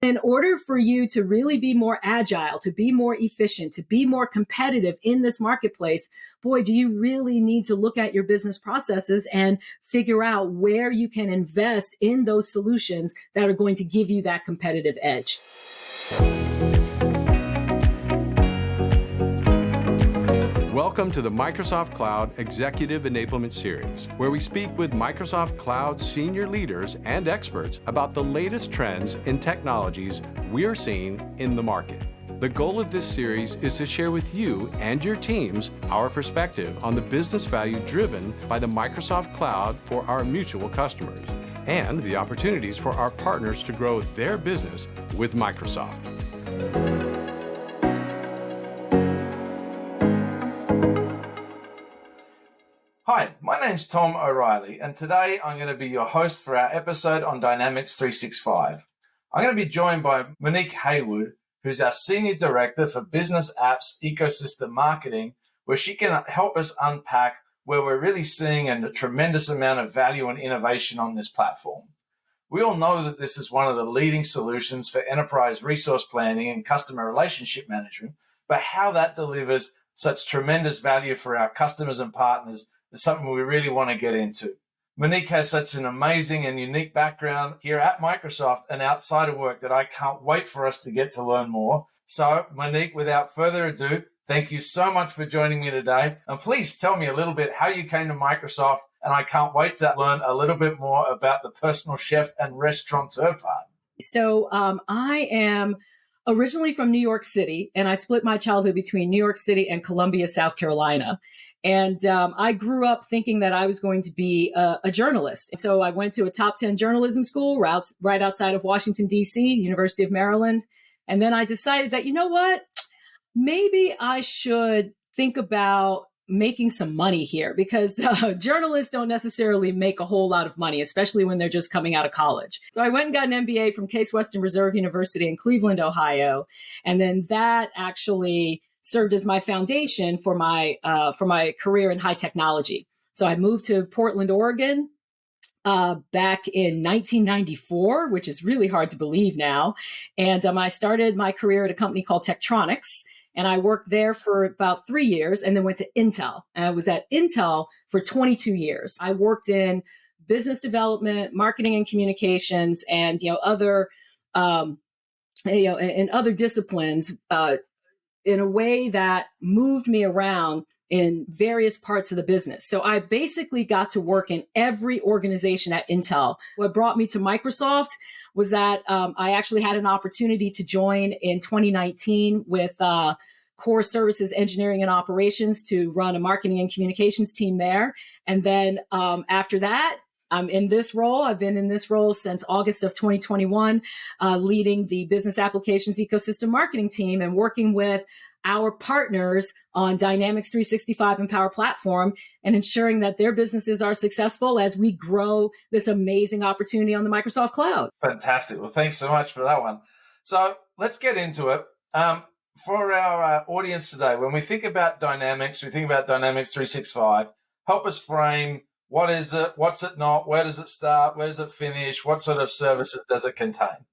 In order for you to really be more agile, to be more efficient, to be more competitive in this marketplace, boy, do you really need to look at your business processes and figure out where you can invest in those solutions that are going to give you that competitive edge. Welcome to the Microsoft Cloud Executive Enablement Series, where we speak with Microsoft Cloud senior leaders and experts about the latest trends and technologies we're seeing in the market. The goal of this series is to share with you and your teams our perspective on the business value driven by the Microsoft Cloud for our mutual customers, and the opportunities for our partners to grow their business with Microsoft. Hi, my name's Tom O'Reilly, and today I'm going to be your host for our episode on Dynamics 365. I'm going to be joined by Monique Haywood, who's our Senior Director for Business Apps Ecosystem Marketing, where she can help us unpack where we're really seeing a tremendous amount of value and innovation on this platform. We all know that this is one of the leading solutions for enterprise resource planning and customer relationship management, but how that delivers such tremendous value for our customers and partners is something we really want to get into. Monique has such an amazing and unique background here at Microsoft and outside of work that I can't wait for us to get to learn more. So, Monique, without further ado, thank you so much for joining me today. And please tell me a little bit how you came to Microsoft, and I can't wait to learn a little bit more about the personal chef and restaurateur part. So I am originally from New York City, and I split my childhood between New York City and Columbia, South Carolina. And I grew up thinking that I was going to be a journalist. So I went to a top 10 journalism school right outside of Washington, D.C., University of Maryland. And then I decided that, you know what, maybe I should think about making some money here, because journalists don't necessarily make a whole lot of money, especially when they're just coming out of college. So I went and got an MBA from Case Western Reserve University in Cleveland, Ohio. And then that actually served as my foundation for my career in high technology. So I moved to Portland, Oregon, back in 1994, which is really hard to believe now. And I started my career at a company called Tektronix. And I worked there for about 3 years and then went to Intel. And I was at Intel for 22 years. I worked in business development, marketing and communications, and other in other disciplines in a way that moved me around in various parts of the business. So I basically got to work in every organization at Intel. What brought me to Microsoft was that I actually had an opportunity to join in 2019 with Core Services Engineering and Operations to run a marketing and communications team there. And then after that, I'm in this role. I've been in this role since August of 2021, leading the business applications ecosystem marketing team and working with our partners on Dynamics 365 and Power Platform and ensuring that their businesses are successful as we grow this amazing opportunity on the Microsoft Cloud. Fantastic. Well, thanks so much for that one. So let's get into it. For our audience today, when we think about Dynamics, we think about Dynamics 365. Help us frame, what is it? What's it not? Where does it start? Where does it finish? What sort of services does it contain?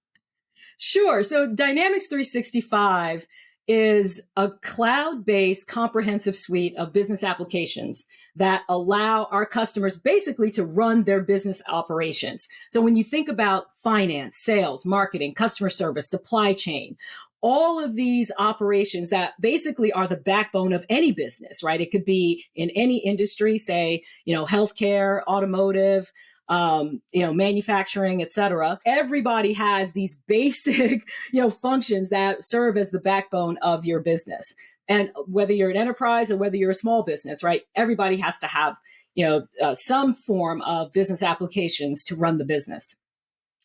Sure. So Dynamics 365 is a cloud-based comprehensive suite of business applications that allow our customers basically to run their business operations. So when you think about finance, sales, marketing, customer service, supply chain, all of these operations that basically are the backbone of any business, right? It could be in any industry, say, healthcare, automotive, manufacturing, et cetera. Everybody has these basic, functions that serve as the backbone of your business. And whether you're an enterprise or whether you're a small business, right? Everybody has to have, some form of business applications to run the business.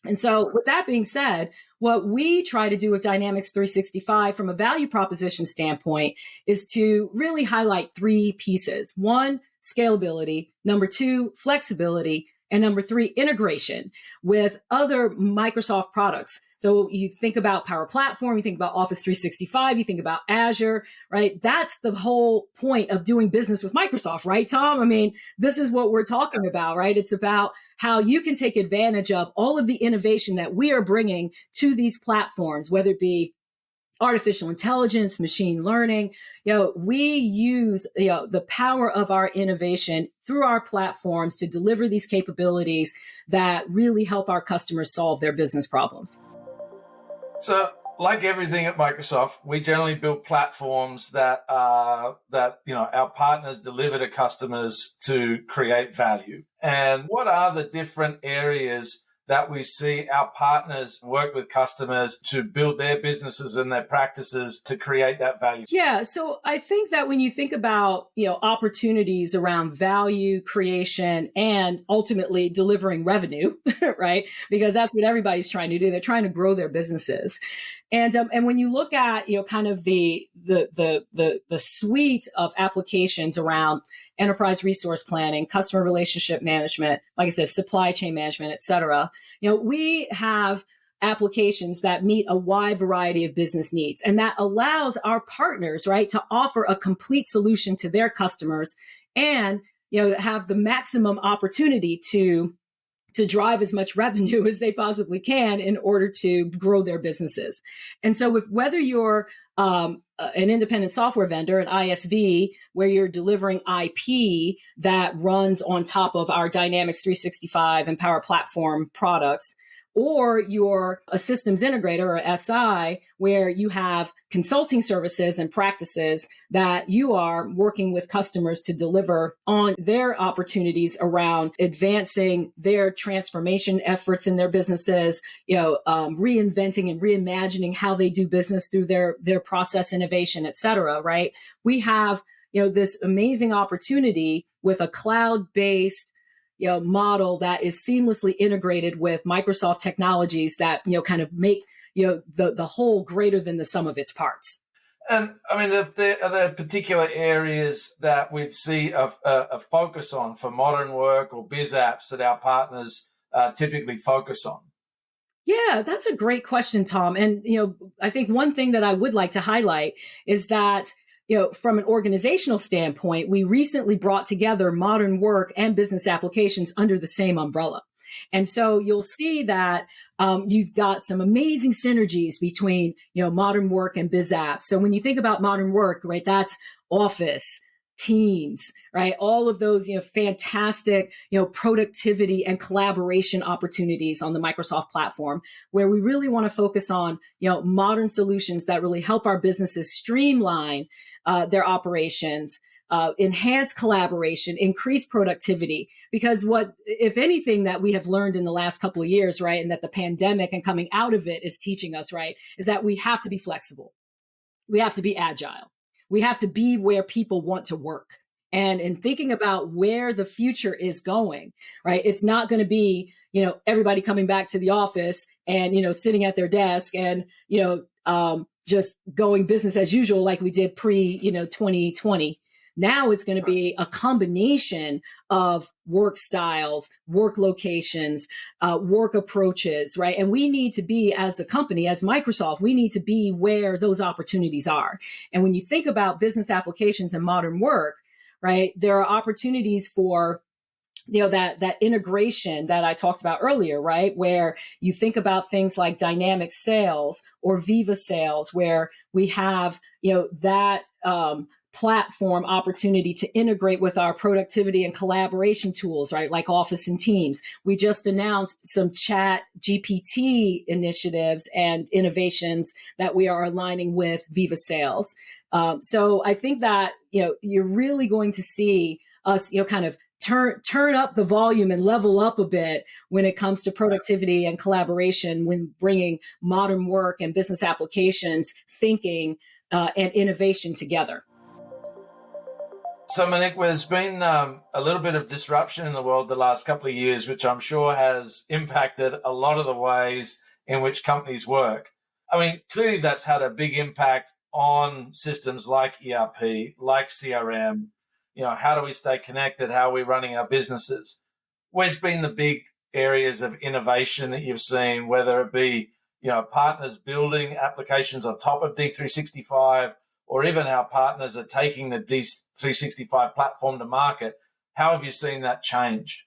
And so with that being said, what we try to do with Dynamics 365 from a value proposition standpoint is to really highlight three pieces. One, scalability. Number two, flexibility. And number three, integration with other Microsoft products So you think about Power Platform, you think about Office 365, you think about Azure, right? That's the whole point of doing business with Microsoft, right, Tom? I mean, this is what we're talking about, right? It's about how you can take advantage of all of the innovation that we are bringing to these platforms, whether it be artificial intelligence, machine learning. We use, the power of our innovation through our platforms to deliver these capabilities that really help our customers solve their business problems. So, like everything at Microsoft, we generally build platforms that our partners deliver to customers to create value. And what are the different areas that we see our partners work with customers to build their businesses and their practices to create that value? Yeah, so I think that when you think about, opportunities around value creation and ultimately delivering revenue, right? Because that's what everybody's trying to do. They're trying to grow their businesses. And when you look at, kind of the suite of applications around enterprise resource planning, customer relationship management, like I said, supply chain management, et cetera, we have applications that meet a wide variety of business needs. And that allows our partners, right, to offer a complete solution to their customers and, have the maximum opportunity to drive as much revenue as they possibly can in order to grow their businesses. And so whether you're an independent software vendor, an ISV, where you're delivering IP that runs on top of our Dynamics 365 and Power Platform products, or you're a systems integrator or SI, where you have consulting services and practices that you are working with customers to deliver on their opportunities around advancing their transformation efforts in their businesses, reinventing and reimagining how they do business through their process innovation, et cetera, right? We have, this amazing opportunity with a cloud-based model that is seamlessly integrated with Microsoft technologies that, kind of make, the whole greater than the sum of its parts. And I mean, are there particular areas that we'd see a focus on for modern work or biz apps that our partners typically focus on? Yeah, that's a great question, Tom. And, I think one thing that I would like to highlight is that from an organizational standpoint, we recently brought together modern work and business applications under the same umbrella. And so you'll see that you've got some amazing synergies between, modern work and biz apps. So when you think about modern work, right, that's Office, Teams, right? All of those, fantastic, productivity and collaboration opportunities on the Microsoft platform, where we really want to focus on, modern solutions that really help our businesses streamline their operations, enhance collaboration, increase productivity. Because what, if anything, that we have learned in the last couple of years, right, and that the pandemic and coming out of it is teaching us, right, is that we have to be flexible. We have to be agile. We have to be where people want to work. And in thinking about where the future is going, right, it's not going to be, everybody coming back to the office and, sitting at their desk and, just going business as usual like we did pre, 2020. Now it's going to be a combination of work styles, work locations, work approaches, right? And we need to be, as a company, as Microsoft, we need to be where those opportunities are. And when you think about business applications and modern work, right, there are opportunities for that integration that I talked about earlier, right? Where you think about things like dynamic sales or Viva Sales, where we have, that platform opportunity to integrate with our productivity and collaboration tools, right? Like Office and Teams. We just announced some Chat GPT initiatives and innovations that we are aligning with Viva Sales. So I think that, you're really going to see us, kind of turn up the volume and level up a bit when it comes to productivity and collaboration, when bringing modern work and business applications, thinking, and innovation together. So, Monique, there's been a little bit of disruption in the world the last couple of years, which I'm sure has impacted a lot of the ways in which companies work. I mean, clearly that's had a big impact on systems like ERP, like CRM. How do we stay connected? How are we running our businesses? Where's been the big areas of innovation that you've seen, whether it be, partners building applications on top of D365, or even our partners are taking the D365 platform to market. How have you seen that change?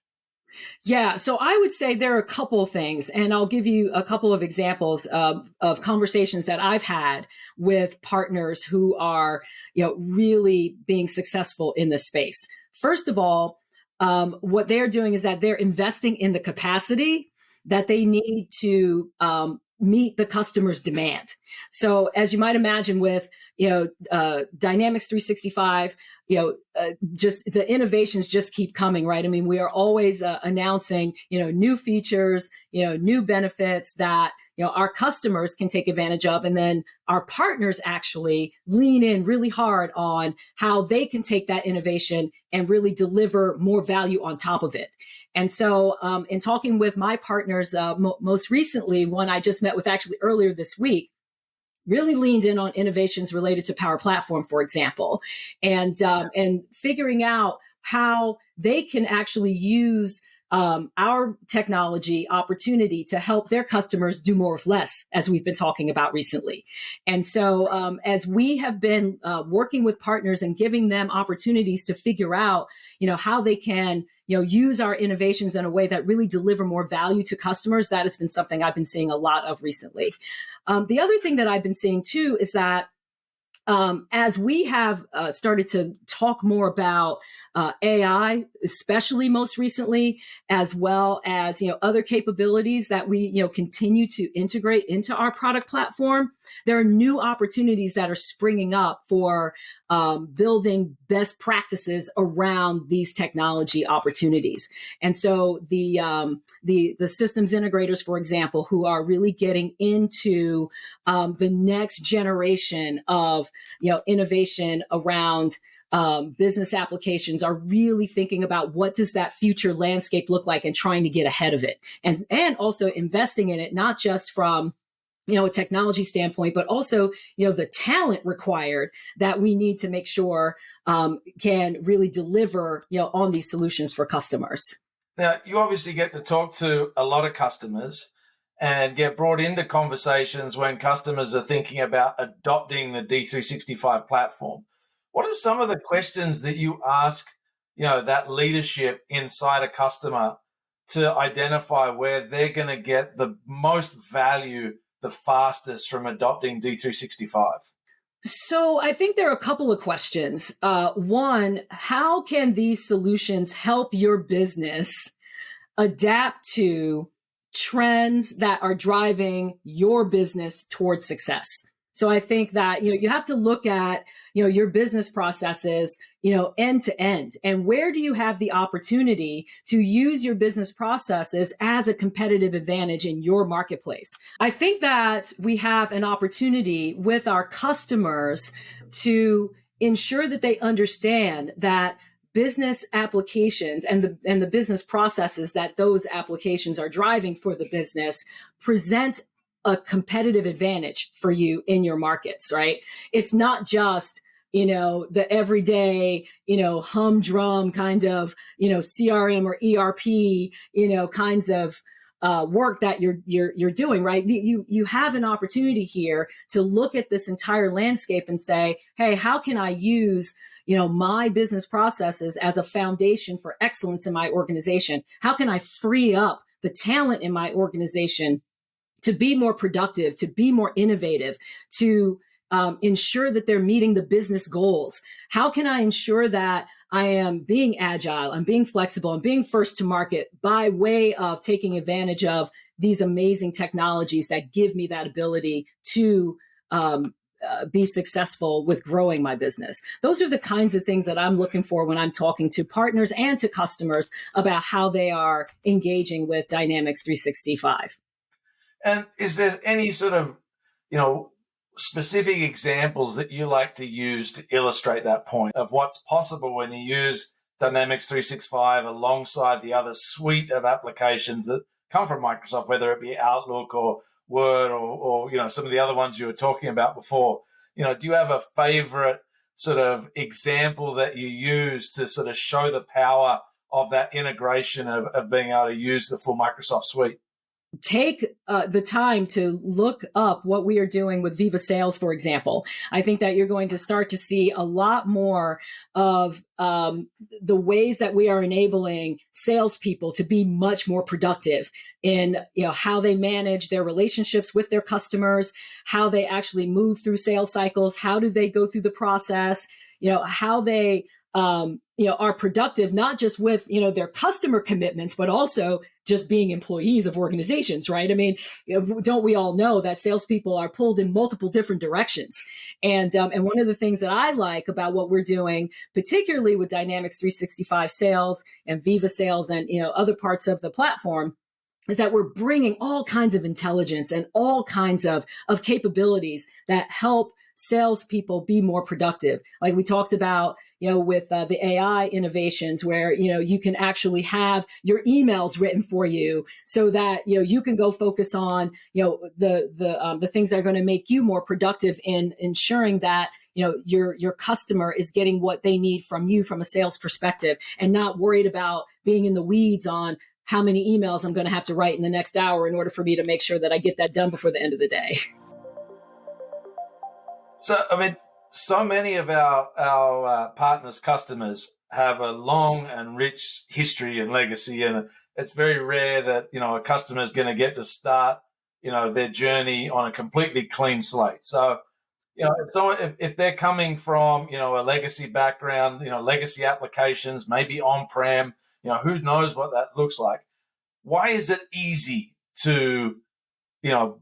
Yeah, so I would say there are a couple of things, and I'll give you a couple of examples of conversations that I've had with partners who are, really being successful in this space. First of all, what they're doing is that they're investing in the capacity that they need to meet the customer's demand. So, as you might imagine, with Dynamics 365. Just the innovations just keep coming, right? I mean, we are always announcing, new features, new benefits that, our customers can take advantage of. And then our partners actually lean in really hard on how they can take that innovation and really deliver more value on top of it. And so in talking with my partners, most recently, one I just met with actually earlier this week, really leaned in on innovations related to Power Platform, for example, and figuring out how they can actually use our technology opportunity to help their customers do more with less, as we've been talking about recently. And so as we have been working with partners and giving them opportunities to figure out, how they can use our innovations in a way that really deliver more value to customers, that has been something I've been seeing a lot of recently. The other thing that I've been seeing too is that as we have started to talk more about AI, especially most recently, as well as other capabilities that we continue to integrate into our product platform, there are new opportunities that are springing up for building best practices around these technology opportunities. And so the systems integrators, for example, who are really getting into the next generation of innovation around business applications, are really thinking about what does that future landscape look like and trying to get ahead of it, and also investing in it, not just from a technology standpoint, but also the talent required that we need to make sure can really deliver on these solutions for customers. Now, you obviously get to talk to a lot of customers and get brought into conversations when customers are thinking about adopting the D365 platform. What are some of the questions that you ask, that leadership inside a customer to identify where they're going to get the most value the fastest from adopting D365? So I think there are a couple of questions. One, how can these solutions help your business adapt to trends that are driving your business towards success? So I think that, you have to look at, your business processes, end to end. And where do you have the opportunity to use your business processes as a competitive advantage in your marketplace? I think that we have an opportunity with our customers to ensure that they understand that business applications and the business processes that those applications are driving for the business present a competitive advantage for you in your markets, right? It's not just, the everyday, humdrum kind of, CRM or ERP, kinds of work that you're doing, right? You have an opportunity here to look at this entire landscape and say, hey, how can I use my business processes as a foundation for excellence in my organization? How can I free up the talent in my organization to be more productive, to be more innovative, to ensure that they're meeting the business goals? How can I ensure that I am being agile, I'm being flexible, I'm being first to market by way of taking advantage of these amazing technologies that give me that ability to be successful with growing my business? Those are the kinds of things that I'm looking for when I'm talking to partners and to customers about how they are engaging with Dynamics 365. And is there any sort of, specific examples that you like to use to illustrate that point of what's possible when you use Dynamics 365 alongside the other suite of applications that come from Microsoft, whether it be Outlook or Word or some of the other ones you were talking about before? Do you have a favorite sort of example that you use to sort of show the power of that integration of being able to use the full Microsoft suite? take the time to look up what we are doing with Viva Sales, for example. I think that you're going to start to see a lot more of the ways that we are enabling salespeople to be much more productive in how they manage their relationships with their customers, how they actually move through sales cycles, how do they go through the process, how they are productive, not just with, their customer commitments, but also just being employees of organizations, right? I mean, don't we all know that salespeople are pulled in multiple different directions? And one of the things that I like about what we're doing, particularly with Dynamics 365 Sales and Viva Sales and, other parts of the platform, is that we're bringing all kinds of intelligence and all kinds of capabilities that help salespeople be more productive. Like we talked about, with the AI innovations where, you can actually have your emails written for you so that, you can go focus on, the things that are going to make you more productive in ensuring that, your customer is getting what they need from you from a sales perspective and not worried about being in the weeds on how many emails I'm going to have to write in the next hour in order for me to make sure that I get that done before the end of the day. So, so many of our partners, customers have a long and rich history and legacy, and it's very rare that, a customer is going to get to start, their journey on a completely clean slate. So, if they're coming from, a legacy background, legacy applications, maybe on-prem, who knows what that looks like. Why is it easy to,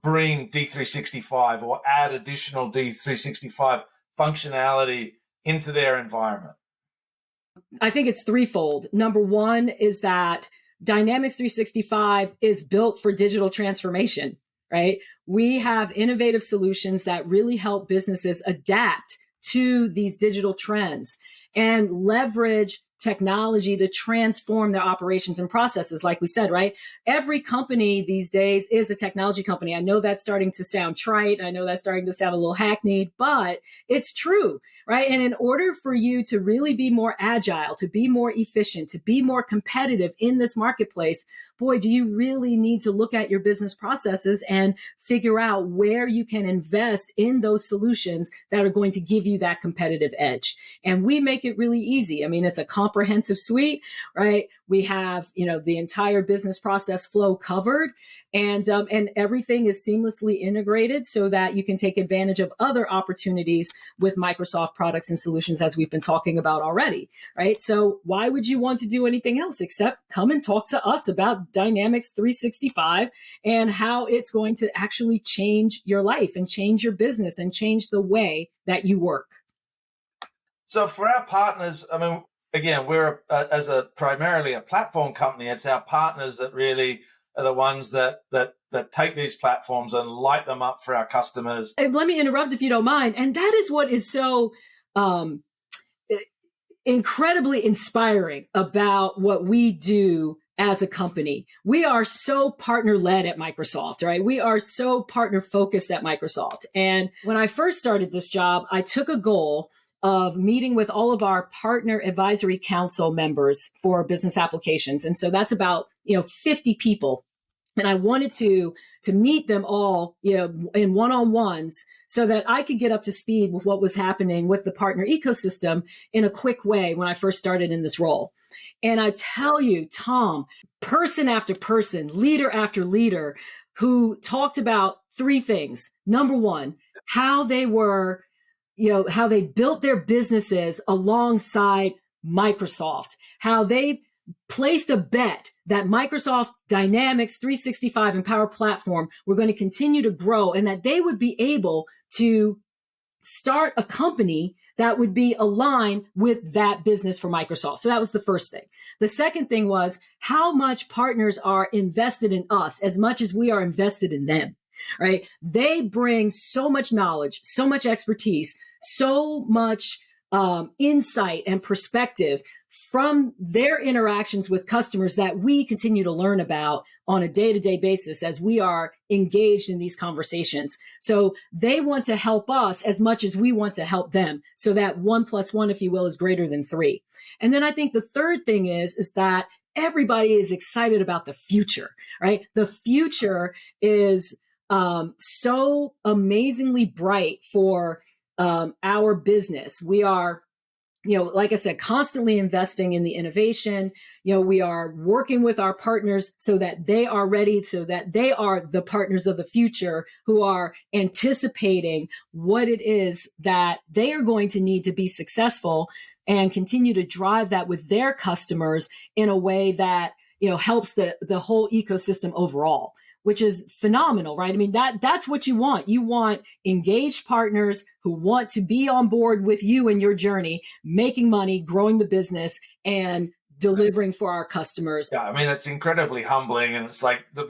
bring D365 or add additional D365 functionality into their environment? I think it's threefold. Number one is that Dynamics 365 is built for digital transformation, right? We have innovative solutions that really help businesses adapt to these digital trends and leverage technology to transform their operations and processes. Like we said, right? Every company these days is a technology company. I know that's starting to sound trite. I know that's starting to sound a little hackneyed, but it's true, right? And in order for you to really be more agile, to be more efficient, to be more competitive in this marketplace, boy, do you really need to look at your business processes and figure out where you can invest in those solutions that are going to give you that competitive edge. And we make it really easy. I mean, it's a comprehensive suite, right? We have, the entire business process flow covered, and everything is seamlessly integrated so that you can take advantage of other opportunities with Microsoft products and solutions, as we've been talking about already, right? So why would you want to do anything else except come and talk to us about Dynamics 365 and how it's going to actually change your life and change your business and change the way that you work? So for our partners, again, we're primarily a platform company. It's our partners that really are the ones that take these platforms and light them up for our customers. And let me interrupt if you don't mind. And that is what is so incredibly inspiring about what we do as a company. We are so partner-led at Microsoft, right? We are so partner-focused at Microsoft. And when I first started this job, I took a goal of meeting with all of our partner advisory council members for business applications. And so that's about, 50 people. And I wanted to meet them all, in one-on-ones so that I could get up to speed with what was happening with the partner ecosystem in a quick way when I first started in this role. And I tell you, Tom, person after person, leader after leader, who talked about three things. Number one, how they were how they built their businesses alongside Microsoft, how they placed a bet that Microsoft Dynamics 365 and Power Platform were going to continue to grow and that they would be able to start a company that would be aligned with that business for Microsoft. So that was the first thing. The second thing was how much partners are invested in us as much as we are invested in them, right? They bring so much knowledge, so much expertise, so much insight and perspective from their interactions with customers that we continue to learn about on a day-to-day basis as we are engaged in these conversations. So they want to help us as much as we want to help them. So that 1 + 1, if you will, is greater than 3. And then I think the third thing is that everybody is excited about the future, right? The future is so amazingly bright for our business. We are, like I said, constantly investing in the innovation. We are working with our partners so that they are ready, so that they are the partners of the future who are anticipating what it is that they are going to need to be successful and continue to drive that with their customers in a way that, helps the whole ecosystem overall, which is phenomenal, right? I mean, that's what you want. You want engaged partners who want to be on board with you in your journey, making money, growing the business, and delivering for our customers. Yeah, I mean, it's incredibly humbling. And it's like the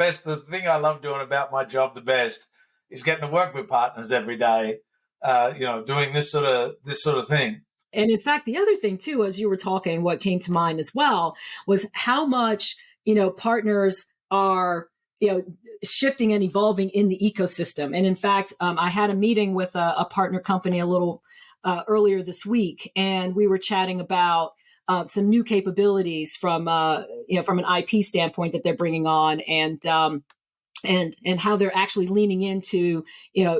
thing I love doing about my job the best is getting to work with partners every day, doing this sort of thing. And in fact, the other thing too, as you were talking, what came to mind as well was how much, partners are, shifting and evolving in the ecosystem. And in fact, I had a meeting with a partner company a little earlier this week, and we were chatting about some new capabilities from an IP standpoint that they're bringing on, and how they're actually leaning into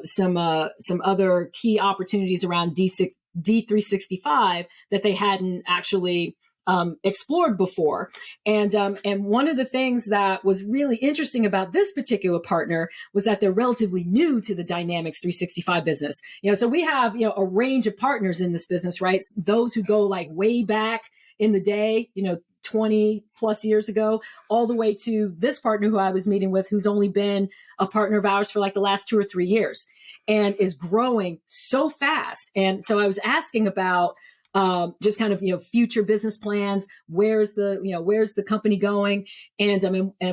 some other key opportunities around D365 that they hadn't actually explored before. And one of the things that was really interesting about this particular partner was that they're relatively new to the Dynamics 365 business. So we have a range of partners in this business, right? Those who go like way back in the day, 20 plus years ago, all the way to this partner who I was meeting with, who's only been a partner of ours for like the last 2 or 3 years and is growing so fast. And so I was asking about just kind of, future business plans. Where's the company going? And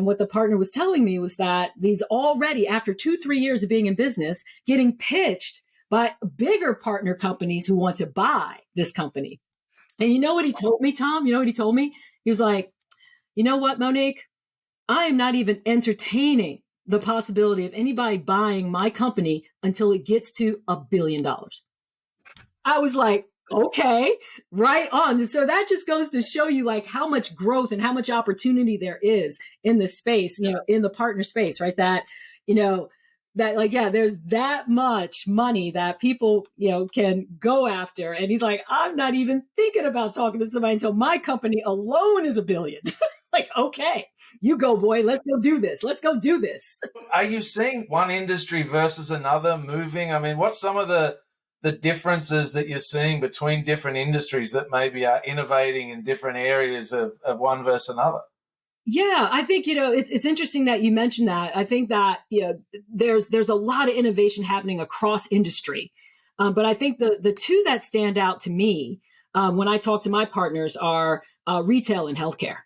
what the partner was telling me was that these already, after 2-3 years of being in business, getting pitched by bigger partner companies who want to buy this company. And you know what he told me, Tom? You know what he told me? He was like, you know what, Monique? I am not even entertaining the possibility of anybody buying my company until it gets to $1 billion. I was like, okay, right on. So that just goes to show you like how much growth and how much opportunity there is in this space, in the partner space, right? That, that like, yeah, there's that much money that people, can go after. And he's like, I'm not even thinking about talking to somebody until my company alone is $1 billion. Like, okay, you go, boy, let's go do this. Let's go do this. Are you seeing one industry versus another moving? I mean, what's some of the differences that you're seeing between different industries that maybe are innovating in different areas of one versus another? Yeah, I think, it's interesting that you mentioned that. I think that, there's a lot of innovation happening across industry. But I think the two that stand out to me when I talk to my partners are retail and healthcare.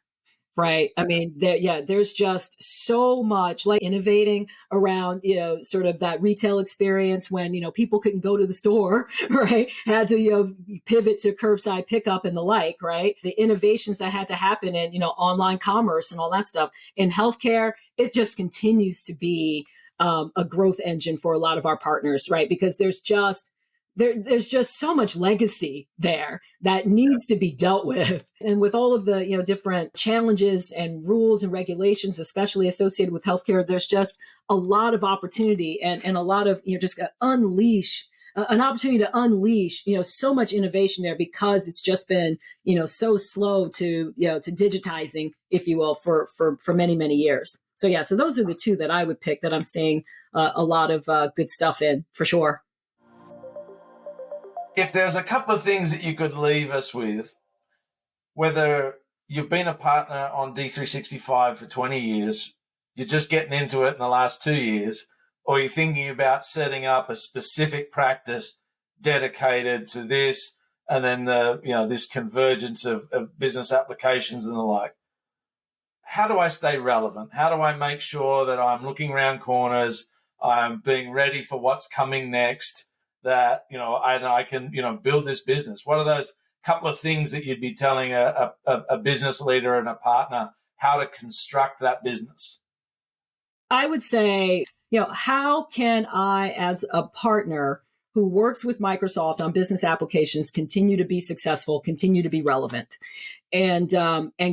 Right. I mean, there's just so much like innovating around, sort of that retail experience when, people couldn't go to the store, right? Had to, pivot to curbside pickup and the like, right? The innovations that had to happen in, online commerce and all that stuff. In healthcare, it just continues to be a growth engine for a lot of our partners, right? Because there's just so much legacy there that needs to be dealt with. And with all of the, different challenges and rules and regulations, especially associated with healthcare, there's just a lot of opportunity and a lot of, just an opportunity to unleash, so much innovation there because it's just been, so slow to digitizing, if you will, for many, many years. So yeah, so those are the two that I would pick that I'm seeing a lot of good stuff in for sure. If there's a couple of things that you could leave us with, whether you've been a partner on D365 for 20 years, you're just getting into it in the last 2 years, or you're thinking about setting up a specific practice dedicated to this, and then this convergence of business applications and the like. How do I stay relevant? How do I make sure that I'm looking around corners, I'm being ready for what's coming next, that, I can, build this business? What are those couple of things that you'd be telling a business leader and a partner how to construct that business? I would say, how can I, as a partner, who works with Microsoft on business applications continue to be successful, continue to be relevant, and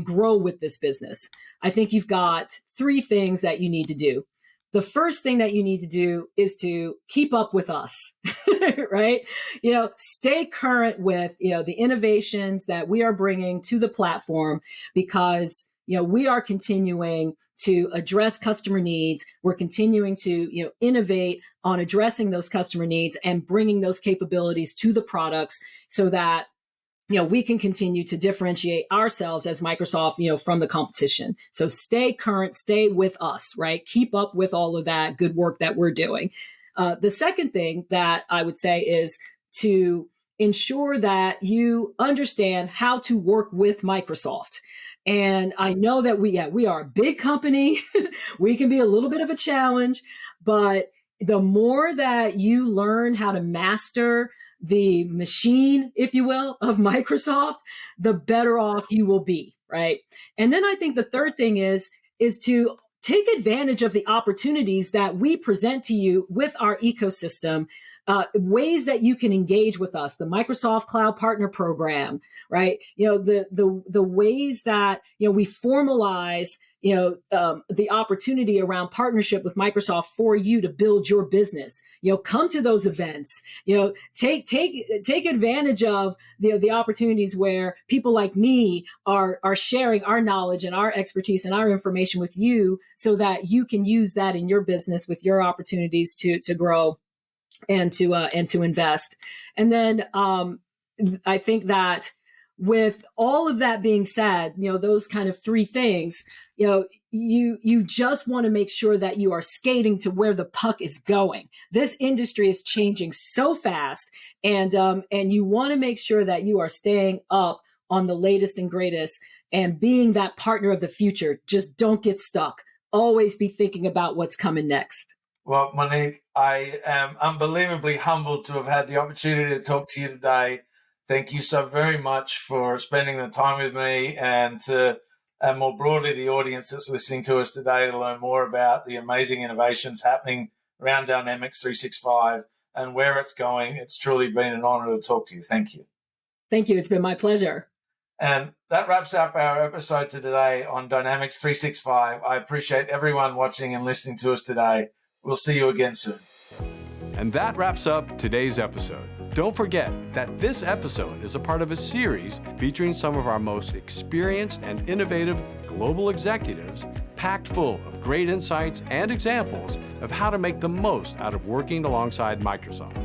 grow with this business. I think you've got three things that you need to do. The first thing that you need to do is to keep up with us, right? Stay current with, the innovations that we are bringing to the platform, because, we are continuing to address customer needs. We're continuing to, innovate on addressing those customer needs and bringing those capabilities to the products so that, we can continue to differentiate ourselves as Microsoft, from the competition. So stay current, stay with us, right? Keep up with all of that good work that we're doing. The second thing that I would say is to ensure that you understand how to work with Microsoft. And I know that we are a big company. We can be a little bit of a challenge, but the more that you learn how to master the machine, if you will, of Microsoft, the better off you will be, right? And then I think the third thing is to take advantage of the opportunities that we present to you with our ecosystem, ways that you can engage with us, the Microsoft Cloud Partner Program, right? The ways that, we formalize the opportunity around partnership with Microsoft for you to build your business. Come to those events. Take advantage of the opportunities where people like me are sharing our knowledge and our expertise and our information with you, so that you can use that in your business with your opportunities to grow and to invest. And then I think that with all of that being said, those kind of three things, you just want to make sure that you are skating to where the puck is going. This industry is changing so fast, and you want to make sure that you are staying up on the latest and greatest and being that partner of the future. Just don't get stuck. Always be thinking about what's coming next. Well, Monique, I am unbelievably humbled to have had the opportunity to talk to you today. Thank you so very much for spending the time with me, and more broadly, the audience that's listening to us today, to learn more about the amazing innovations happening around Dynamics 365 and where it's going. It's truly been an honor to talk to you. Thank you. Thank you. It's been my pleasure. And that wraps up our episode today on Dynamics 365. I appreciate everyone watching and listening to us today. We'll see you again soon. And that wraps up today's episode. Don't forget that this episode is a part of a series featuring some of our most experienced and innovative global executives, packed full of great insights and examples of how to make the most out of working alongside Microsoft.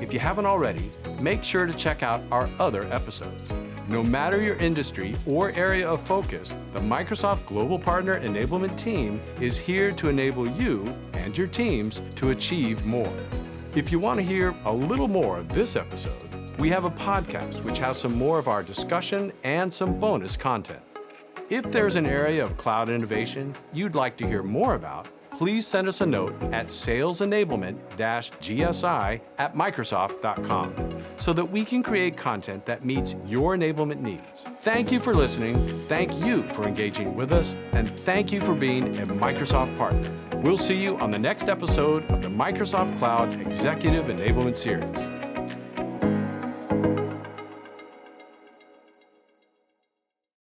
If you haven't already, make sure to check out our other episodes. No matter your industry or area of focus, the Microsoft Global Partner Enablement Team is here to enable you and your teams to achieve more. If you want to hear a little more of this episode, we have a podcast which has some more of our discussion and some bonus content. If there's an area of cloud innovation you'd like to hear more about, please send us a note at salesenablement-gsi@microsoft.com so that we can create content that meets your enablement needs. Thank you for listening, thank you for engaging with us, and thank you for being a Microsoft partner. We'll see you on the next episode of the Microsoft Cloud Executive Enablement Series.